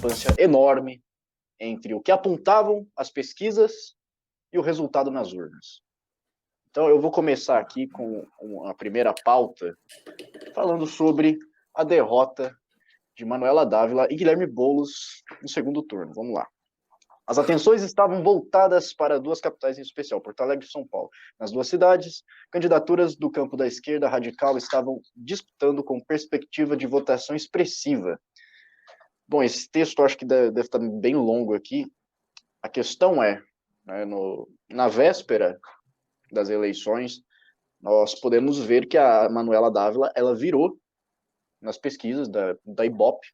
discrepância enorme entre o que apontavam as pesquisas e o resultado nas urnas. Então eu vou começar aqui com a primeira pauta, falando sobre a derrota de Manuela Dávila e Guilherme Boulos no segundo turno. Vamos lá. As atenções estavam voltadas para duas capitais em especial, Porto Alegre e São Paulo. Nas duas cidades, candidaturas do campo da esquerda radical estavam disputando com perspectiva de votação expressiva. Bom, esse texto acho que deve estar bem longo aqui. A questão é, né, na véspera das eleições, nós podemos ver que a Manuela Dávila, ela virou nas pesquisas da Ibope,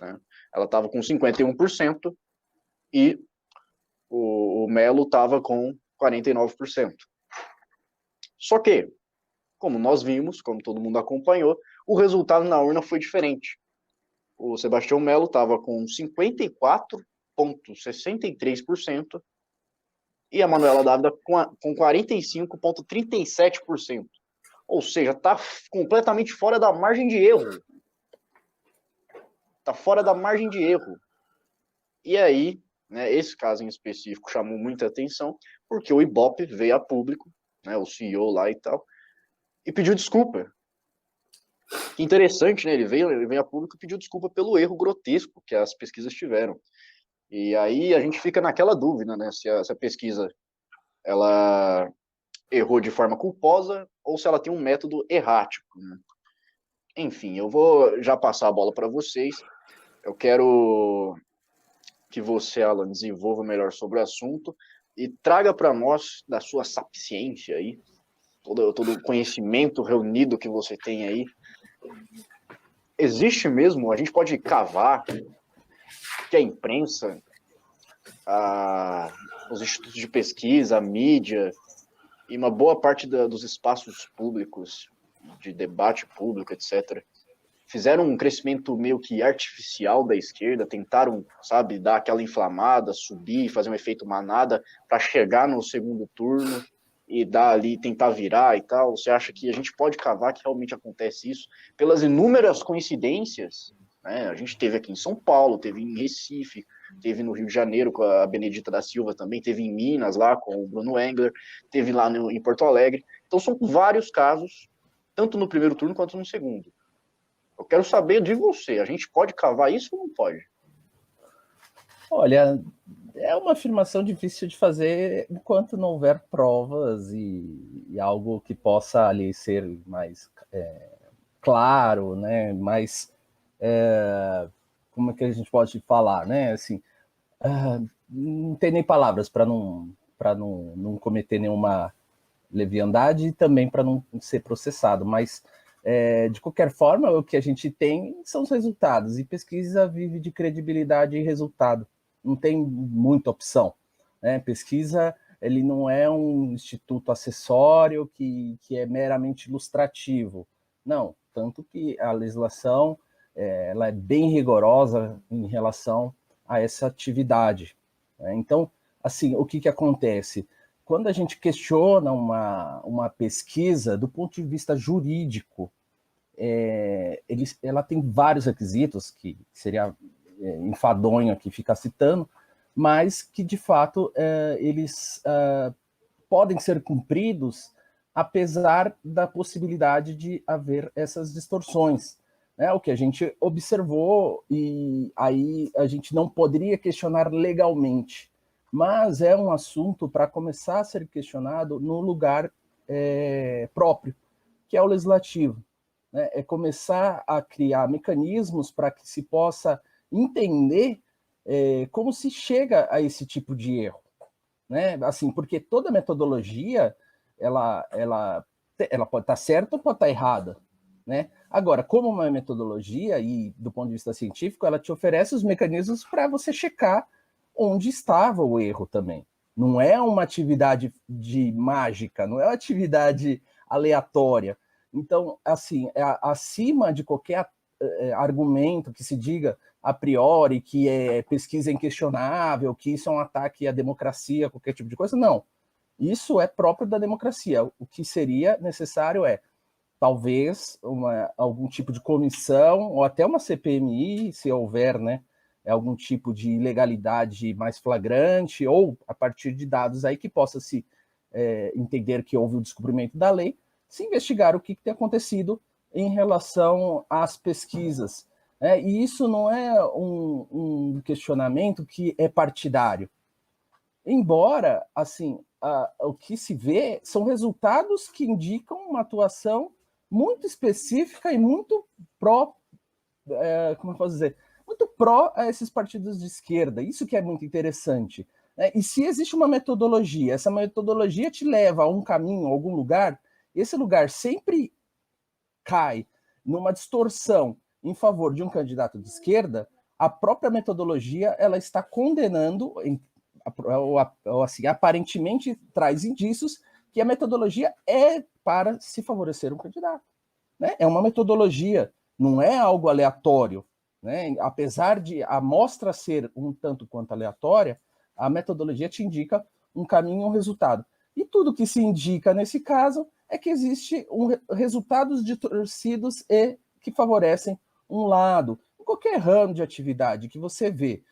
né? Ela estava com 51%, e o Melo estava com 49%. Só que, como nós vimos, como todo mundo acompanhou, o resultado na urna foi diferente. O Sebastião Melo estava com 54,63% e a Manuela Dávila com 45,37%. Ou seja, está completamente fora da margem de erro. Está fora da margem de erro. E aí, né, esse caso em específico chamou muita atenção, porque o Ibope veio a público, né, o CEO lá e tal, e pediu desculpa. Que interessante, né? Ele veio a público e pediu desculpa pelo erro grotesco que as pesquisas tiveram. E aí a gente fica naquela dúvida, né? Se a pesquisa ela errou de forma culposa ou se ela tem um método errático, né? Enfim, eu vou já passar a bola para vocês. Eu quero que você, Alan, desenvolva melhor sobre o assunto e traga para nós, da sua sapiência aí, todo o conhecimento reunido que você tem aí. Existe mesmo, a gente pode cavar que a imprensa, os institutos de pesquisa, a mídia e uma boa parte dos espaços públicos, de debate público, etc., fizeram um crescimento meio que artificial da esquerda, tentaram, sabe, dar aquela inflamada, subir, fazer um efeito manada para chegar no segundo turno e dar ali, tentar virar e tal. Você acha que a gente pode cavar que realmente acontece isso? Pelas inúmeras coincidências, né? A gente teve aqui em São Paulo, teve em Recife, teve no Rio de Janeiro com a Benedita da Silva também, teve em Minas lá com o Bruno Engler, teve lá em Porto Alegre. Então são vários casos, tanto no primeiro turno quanto no segundo. Eu quero saber de você, a gente pode cavar isso ou não pode? Olha, é uma afirmação difícil de fazer enquanto não houver provas e algo que possa ali ser mais claro, né? Mais como é que a gente pode falar, né? Assim, não tem nem palavras para não cometer nenhuma leviandade e também para não ser processado, mas de qualquer forma, o que a gente tem são os resultados, e pesquisa vive de credibilidade e resultado, não tem muita opção, né? Pesquisa, ele não é um instituto acessório que é meramente ilustrativo, não, tanto que a legislação ela é bem rigorosa em relação a essa atividade, né? Então, assim, o que acontece? Quando a gente questiona uma pesquisa do ponto de vista jurídico, ela tem vários requisitos, que seria enfadonho aqui ficar citando, mas que, de fato, eles podem ser cumpridos apesar da possibilidade de haver essas distorções, né? O que a gente observou, e aí a gente não poderia questionar legalmente, mas é um assunto para começar a ser questionado no lugar próprio, que é o legislativo, né? É começar a criar mecanismos para que se possa entender como se chega a esse tipo de erro, né? Assim, porque toda metodologia ela pode estar certa ou pode estar errada, né? Agora, como uma metodologia, e do ponto de vista científico, ela te oferece os mecanismos para você checar onde estava o erro também. Não é uma atividade de mágica, não é uma atividade aleatória. Então, assim, acima de qualquer argumento que se diga a priori que pesquisa inquestionável, que isso é um ataque à democracia, qualquer tipo de coisa, não. Isso é próprio da democracia. O que seria necessário talvez algum tipo de comissão, ou até uma CPMI, se houver, né, é algum tipo de ilegalidade mais flagrante, ou a partir de dados aí que possa se entender que houve o descumprimento da lei, se investigar o que tem acontecido em relação às pesquisas. E isso não é um questionamento que é partidário. Embora, assim, o que se vê são resultados que indicam uma atuação muito específica e muito pró, como eu posso dizer, muito pró a esses partidos de esquerda. Isso que é muito interessante. E se existe uma metodologia, essa metodologia te leva a um caminho, a algum lugar, esse lugar sempre cai numa distorção em favor de um candidato de esquerda, a própria metodologia ela está condenando, ou assim, aparentemente traz indícios que a metodologia é para se favorecer um candidato. Né? É uma metodologia, não é algo aleatório. Né? Apesar de a amostra ser um tanto quanto aleatória, a metodologia te indica um caminho e um resultado. E tudo que se indica nesse caso é que existe resultados distorcidos e que favorecem um lado. Em qualquer ramo de atividade que você vê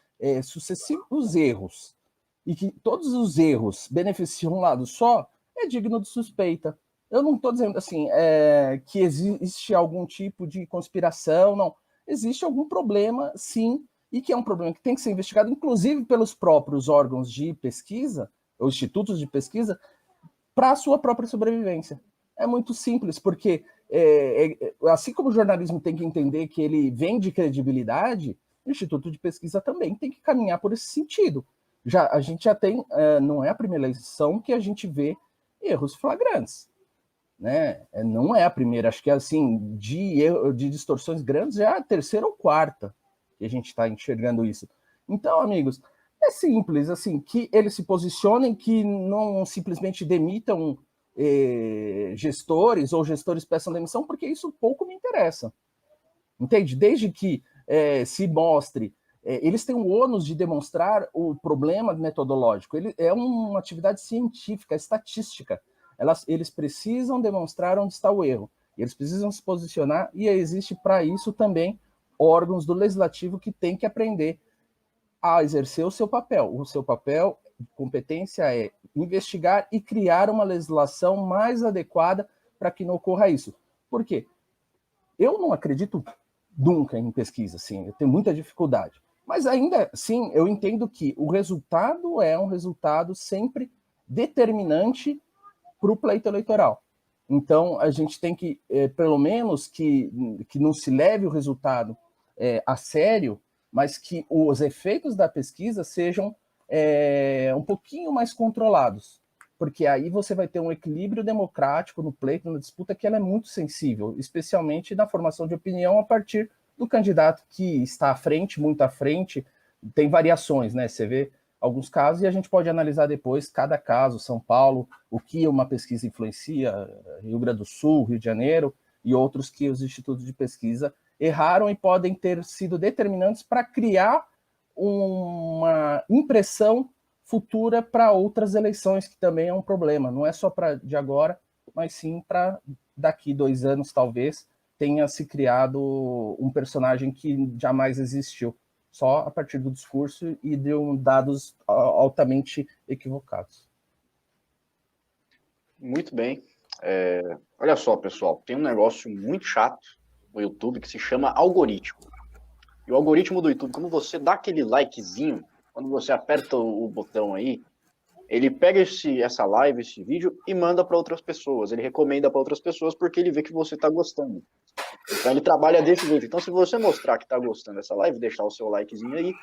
sucessivos erros e que todos os erros beneficiam um lado só, é digno de suspeita. Eu não estou dizendo assim que existe algum tipo de conspiração, não. Existe algum problema, sim, e que é um problema que tem que ser investigado, inclusive pelos próprios órgãos de pesquisa, ou institutos de pesquisa, para a sua própria sobrevivência. É muito simples, porque assim como o jornalismo tem que entender que ele vende credibilidade, o Instituto de Pesquisa também tem que caminhar por esse sentido. A gente já tem, não é a primeira eleição que a gente vê erros flagrantes. Né? Não é a primeira, acho que assim, de distorções grandes é a terceira ou quarta que a gente está enxergando isso. Então, amigos, é simples, assim, que eles se posicionem, que não simplesmente demitam gestores ou gestores peçam demissão, porque isso pouco me interessa. Entende? Desde que se mostre, eles têm o ônus de demonstrar o problema metodológico. Ele é uma atividade científica, estatística. Eles precisam demonstrar onde está o erro. Eles precisam se posicionar e existe para isso também órgãos do legislativo que têm que aprender a exercer o seu papel. O seu papel, competência é investigar e criar uma legislação mais adequada para que não ocorra isso. Por quê? Eu não acredito nunca em pesquisa, assim, eu tenho muita dificuldade. Mas ainda assim, eu entendo que o resultado é um resultado sempre determinante para o pleito eleitoral. Então, a gente tem que, pelo menos, que não se leve o resultado a sério, mas que os efeitos da pesquisa sejam um pouquinho mais controlados, porque aí você vai ter um equilíbrio democrático no pleito, na disputa, que ela é muito sensível, especialmente na formação de opinião a partir do candidato que está à frente, muito à frente, tem variações, né? Você vê alguns casos e a gente pode analisar depois cada caso, São Paulo, o que uma pesquisa influencia, Rio Grande do Sul, Rio de Janeiro, e outros que os institutos de pesquisa erraram e podem ter sido determinantes para criar uma impressão futura para outras eleições, que também é um problema. Não é só para de agora, mas sim para daqui 2 anos, talvez, tenha se criado um personagem que jamais existiu, só a partir do discurso e de dados altamente equivocados. Muito bem. Olha só, pessoal, tem um negócio muito chato no YouTube que se chama algoritmo. E o algoritmo do YouTube, quando você dá aquele likezinho, quando você aperta o botão aí, ele pega essa live, esse vídeo e manda para outras pessoas. Ele recomenda para outras pessoas porque ele vê que você está gostando. Então ele trabalha desse jeito. Então se você mostrar que está gostando dessa live, deixar o seu likezinho aí,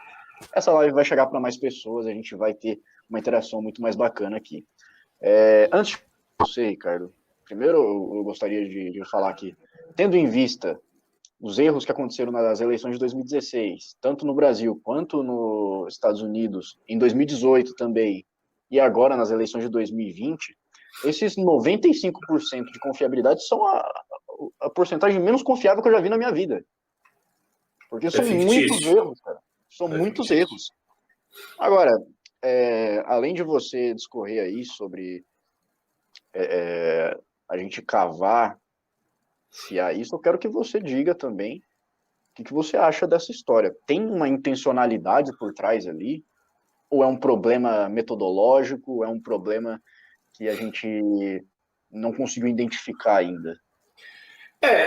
essa live vai chegar para mais pessoas, a gente vai ter uma interação muito mais bacana aqui. Antes de você, Ricardo, primeiro eu gostaria de falar aqui, tendo em vista os erros que aconteceram nas eleições de 2016, tanto no Brasil quanto nos Estados Unidos, em 2018 também, e agora nas eleições de 2020, esses 95% de confiabilidade são a porcentagem menos confiável que eu já vi na minha vida. Porque são muitos erros, cara. São muitos erros. Agora, além de você discorrer aí sobre a gente cavar se há isso, eu quero que você diga também que você acha dessa história? Tem uma intencionalidade por trás ali? Ou é um problema metodológico? É um problema que a gente não conseguiu identificar ainda?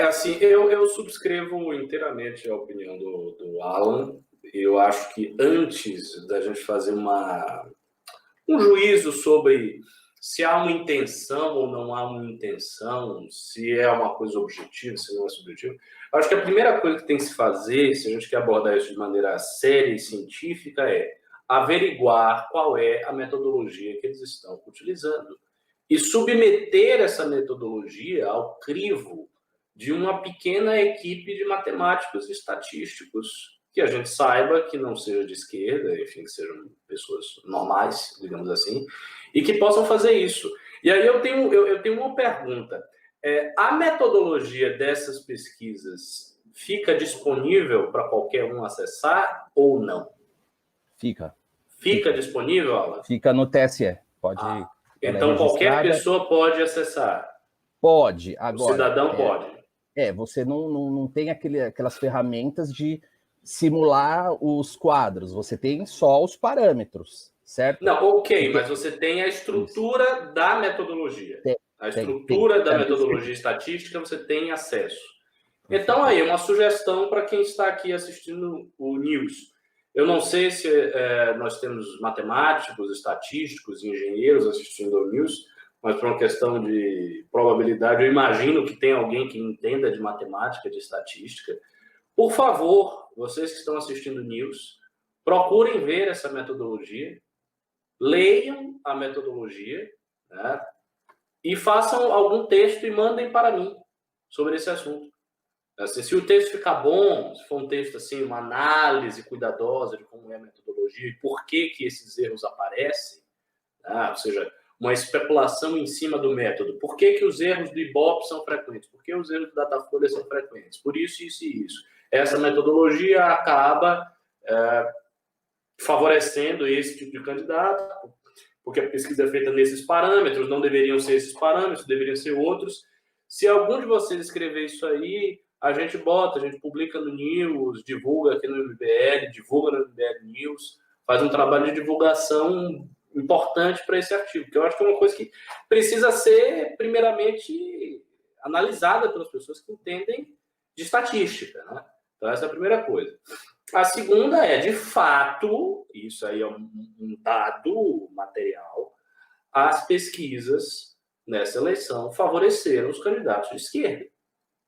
Assim, eu subscrevo inteiramente a opinião do Alan. Eu acho que antes da gente fazer um juízo sobre se há uma intenção ou não há uma intenção, se é uma coisa objetiva, se não é subjetiva, acho que a primeira coisa que tem que se fazer, se a gente quer abordar isso de maneira séria e científica, é averiguar qual é a metodologia que eles estão utilizando e submeter essa metodologia ao crivo de uma pequena equipe de matemáticos e estatísticos que a gente saiba que não seja de esquerda, enfim, que sejam pessoas normais, digamos assim, e que possam fazer isso. E aí eu tenho uma pergunta. A metodologia dessas pesquisas fica disponível para qualquer um acessar ou não? Fica Disponível, Alan? Fica no TSE. Pode. Então qualquer pessoa pode acessar? Pode. Agora, o cidadão pode. Você não tem aquelas ferramentas de simular os quadros, você tem só os parâmetros, certo? Não, ok, mas você tem a estrutura da metodologia. A estrutura da metodologia estatística você tem acesso. Então, aí, uma sugestão para quem está aqui assistindo o News. Eu não sei se nós temos matemáticos, estatísticos, engenheiros assistindo ao News, mas por uma questão de probabilidade, eu imagino que tem alguém que entenda de matemática, de estatística. Por favor, vocês que estão assistindo o News, procurem ver essa metodologia, leiam a metodologia, né, e façam algum texto e mandem para mim sobre esse assunto. Assim, se o texto ficar bom, se for um texto assim, uma análise cuidadosa de como é a metodologia e por que esses erros aparecem, né, ou seja, uma especulação em cima do método. Por que os erros do Ibope são frequentes? Por que os erros do Datafolha são frequentes? Por isso, isso e isso. Essa metodologia acaba favorecendo esse tipo de candidato, porque a pesquisa é feita nesses parâmetros, não deveriam ser esses parâmetros, deveriam ser outros. Se algum de vocês escrever isso aí, a gente publica no News, divulga aqui no MBL, divulga no MBL News, faz um trabalho de divulgação importante para esse artigo, que eu acho que é uma coisa que precisa ser, primeiramente, analisada pelas pessoas que entendem de estatística, né? Então, essa é a primeira coisa. A segunda é, de fato, isso aí é um dado material, as pesquisas nessa eleição favoreceram os candidatos de esquerda.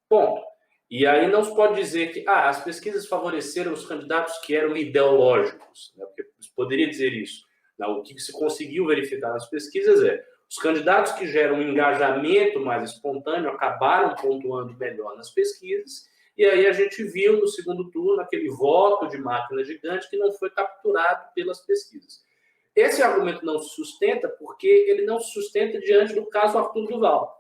Ponto. E aí não se pode dizer que as pesquisas favoreceram os candidatos que eram ideológicos, né? Porque se poderia dizer isso. Não, o que se conseguiu verificar nas pesquisas é os candidatos que geram um engajamento mais espontâneo acabaram pontuando melhor nas pesquisas, e aí a gente viu no segundo turno aquele voto de máquina gigante que não foi capturado pelas pesquisas. Esse argumento não se sustenta porque ele não se sustenta diante do caso Arthur Duval,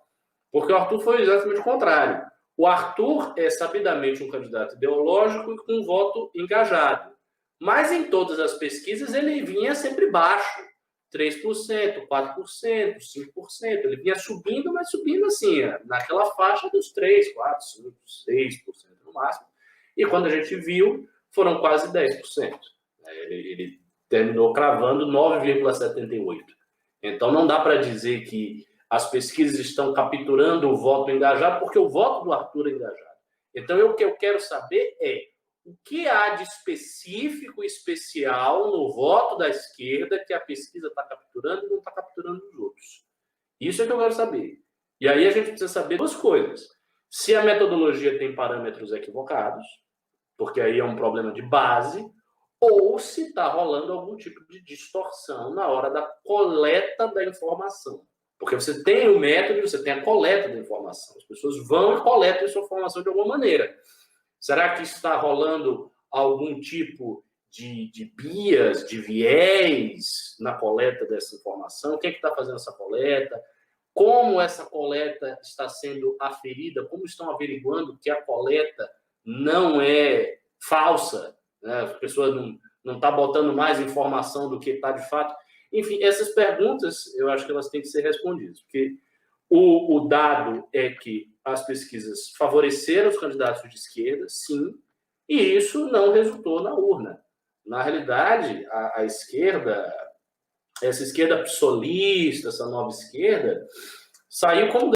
porque o Arthur foi exatamente o contrário. O Arthur é sabidamente um candidato ideológico e com um voto engajado. Mas em todas as pesquisas ele vinha sempre baixo. 3%, 4%, 5%. Ele vinha subindo, mas subindo assim, naquela faixa dos 3%, 4%, 5%, 6% no máximo. E quando a gente viu, foram quase 10%. Ele terminou cravando 9,78%. Então não dá para dizer que as pesquisas estão capturando o voto engajado, porque o voto do Arthur é engajado. Então, o que eu quero saber é o que há de específico e especial no voto da esquerda que a pesquisa está capturando e não está capturando os outros. Isso é que eu quero saber. E aí a gente precisa saber duas coisas. Se a metodologia tem parâmetros equivocados, porque aí é um problema de base, ou se está rolando algum tipo de distorção na hora da coleta da informação. Porque você tem o método e você tem a coleta da informação. As pessoas vão e coletam essa informação de alguma maneira. Será que está rolando algum tipo de bias, de viés na coleta dessa informação? Quem é que está fazendo essa coleta? Como essa coleta está sendo aferida? Como estão averiguando que a coleta não é falsa? Né? As pessoas não estão botando mais informação do que está de fato. Enfim, essas perguntas, eu acho que elas têm que ser respondidas, porque o dado é que as pesquisas favoreceram os candidatos de esquerda, sim, E isso não resultou na urna. Na realidade, a esquerda, essa esquerda psolista, essa nova esquerda, saiu como